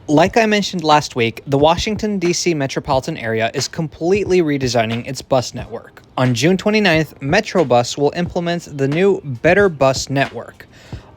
Like I mentioned last week, the Washington, D.C. metropolitan area is completely redesigning its bus network. On June 29th, Metrobus will implement the new Better Bus Network.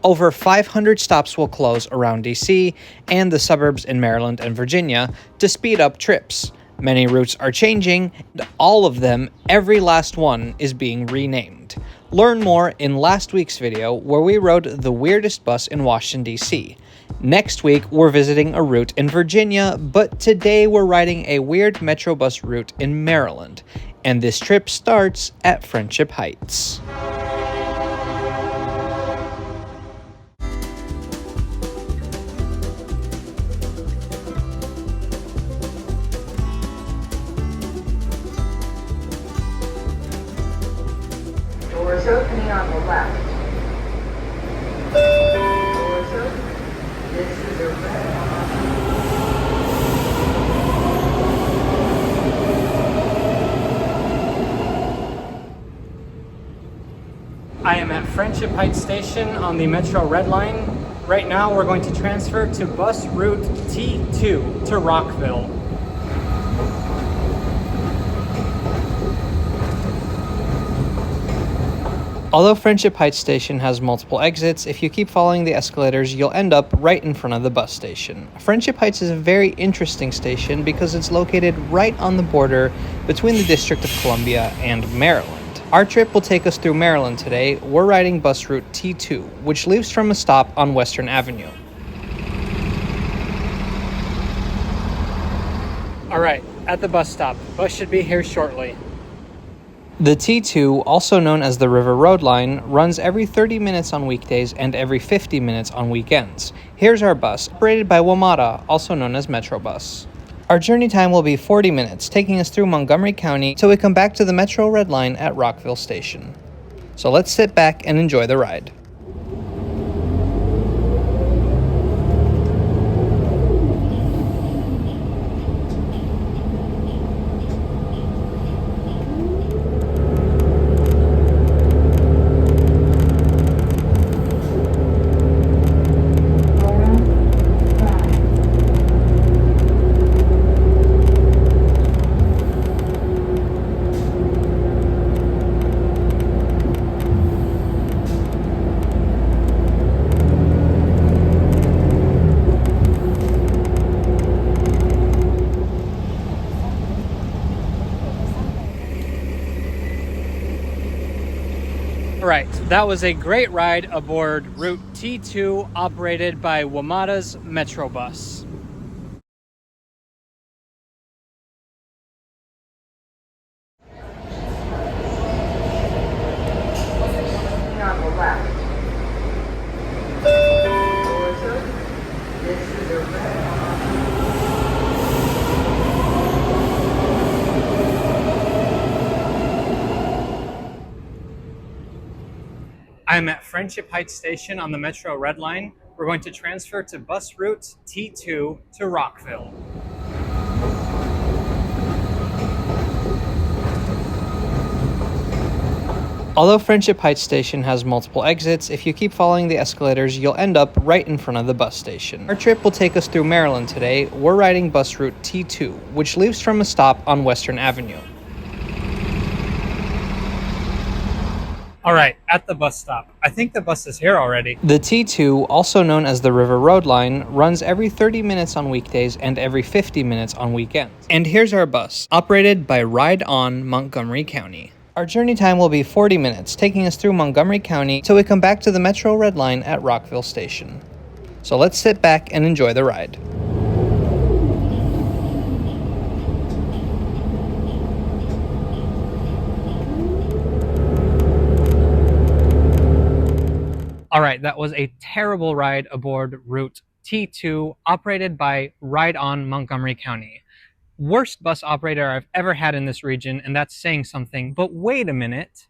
Over 500 stops will close around D.C. and the suburbs in Maryland and Virginia to speed up trips. Many routes are changing, and all of them, every last one, is being renamed. Learn more in last week's video where we rode the weirdest bus in Washington, D.C. Next week, we're visiting a route in Virginia, but today we're riding a weird Metrobus route in Maryland, and this trip starts at Friendship Heights. Doors opening on the left. Doors open. This is a red. I am at Friendship Heights Station on the Metro Red Line. Right now we're going to transfer to bus route T2 to Rockville. Although Friendship Heights Station has multiple exits, if you keep following the escalators, you'll end up right in front of the bus station. Friendship Heights is a very interesting station because it's located right on the border between the District of Columbia and Maryland. Our trip will take us through Maryland today. We're riding bus route T2, which leaves from a stop on Western Avenue. All right, at the bus stop. Bus should be here shortly. The T2, also known as the River Road Line, runs every 30 minutes on weekdays and every 50 minutes on weekends. Here's our bus, operated by WMATA, also known as Metrobus. Our journey time will be 40 minutes, taking us through Montgomery County till we come back to the Metro Red Line at Rockville Station. So let's sit back and enjoy the ride. Alright, that was a great ride aboard Route T2 operated by WMATA's Metrobus. Opening on the left. Doors open. This is a red. I'm at Friendship Heights Station on the Metro Red Line. We're going to transfer to bus route T2 to Rockville. Although Friendship Heights Station has multiple exits, if you keep following the escalators, you'll end up right in front of the bus station. Our trip will take us through Maryland today. We're riding bus route T2, which leaves from a stop on Western Avenue. All right, at the bus stop. I think the bus is here already. The T2, also known as the River Road Line, runs every 30 minutes on weekdays and every 50 minutes on weekends. And here's our bus, operated by Ride On Montgomery County. Our journey time will be 40 minutes, taking us through Montgomery County till we come back to the Metro Red Line at Rockville Station. So let's sit back and enjoy the ride. All right, that was a terrible ride aboard Route T2 operated by Ride On Montgomery County. Worst bus operator I've ever had in this region, and that's saying something. But wait a minute.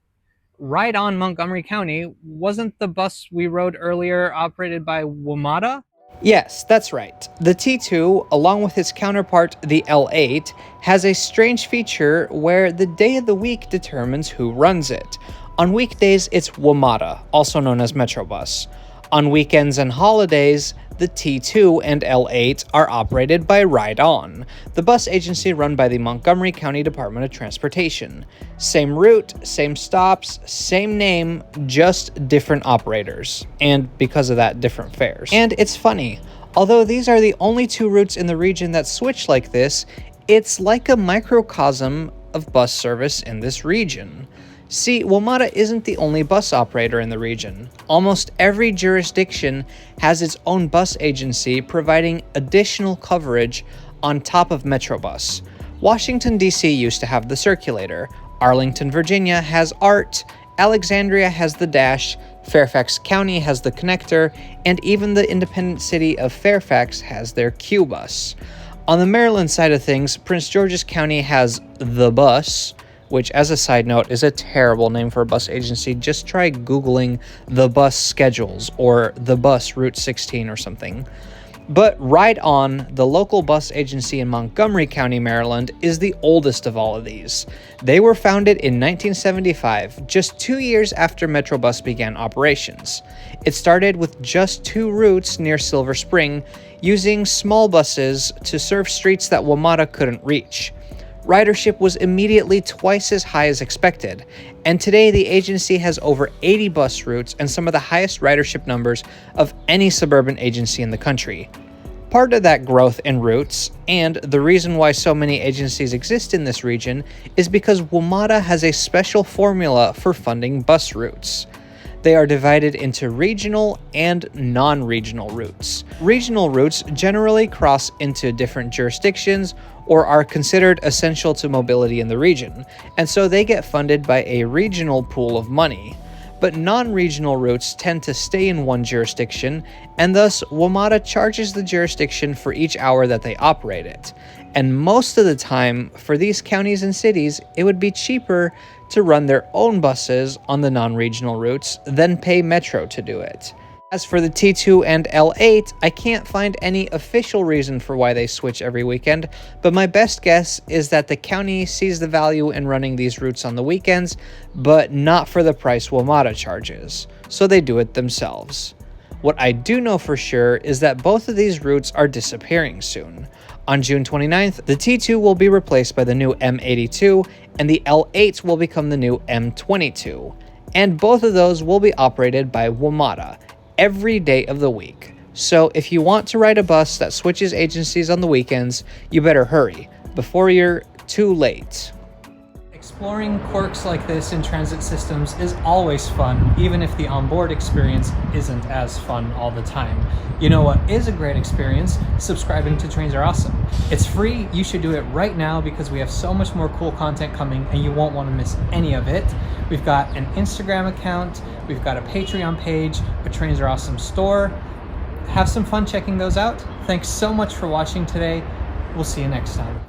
Ride On Montgomery County, wasn't the bus we rode earlier operated by WMATA? Yes, that's right. The T2, along with its counterpart, the L8, has a strange feature where the day of the week determines who runs it. On weekdays, it's WMATA, also known as Metrobus. On weekends and holidays, The T2 and L8 are operated by Ride On, the bus agency run by the Montgomery County Department of Transportation. Same route, same stops, same name, just different operators. And because of that, different fares. And it's funny, although these are the only two routes in the region that switch like this, it's like a microcosm of bus service in this region. See, WMATA isn't the only bus operator in the region. Almost every jurisdiction has its own bus agency providing additional coverage on top of Metrobus. Washington, D.C. used to have the Circulator, Arlington, Virginia has ART, Alexandria has the Dash, Fairfax County has the Connector, and even the independent city of Fairfax has their Q-Bus. On the Maryland side of things, Prince George's County has The Bus, which, as a side note, is a terrible name for a bus agency. Just try Googling The Bus Schedules or The Bus Route 16 or something. But Ride On, the local bus agency in Montgomery County, Maryland, is the oldest of all of these. They were founded in 1975, just 2 years after Metrobus began operations. It started with just 2 routes near Silver Spring, using small buses to serve streets that WMATA couldn't reach. Ridership was immediately twice as high as expected, and today the agency has over 80 bus routes and some of the highest ridership numbers of any suburban agency in the country. Part of that growth in routes, and the reason why so many agencies exist in this region, is because WMATA has a special formula for funding bus routes. They are divided into regional and non-regional routes. Regional routes generally cross into different jurisdictions or are considered essential to mobility in the region, and so they get funded by a regional pool of money. But non-regional routes tend to stay in one jurisdiction, and thus WMATA charges the jurisdiction for each hour that they operate it. And most of the time, for these counties and cities, it would be cheaper to run their own buses on the non-regional routes than pay Metro to do it. As for the T2 and L8, I can't find any official reason for why they switch every weekend, but my best guess is that the county sees the value in running these routes on the weekends, but not for the price WMATA charges, so they do it themselves. What I do know for sure is that both of these routes are disappearing soon. On June 29th, the T2 will be replaced by the new M82, and the L8 will become the new M22. And both of those will be operated by WMATA every day of the week. So if you want to ride a bus that switches agencies on the weekends, you better hurry before you're too late. Exploring quirks like this in transit systems is always fun, even if the onboard experience isn't as fun all the time. You know what is a great experience? Subscribing to Trains Are Awesome. It's free, you should do it right now because we have so much more cool content coming and you won't want to miss any of it. We've got an Instagram account, we've got a Patreon page, a Trains Are Awesome store. Have some fun checking those out. Thanks so much for watching today. We'll see you next time.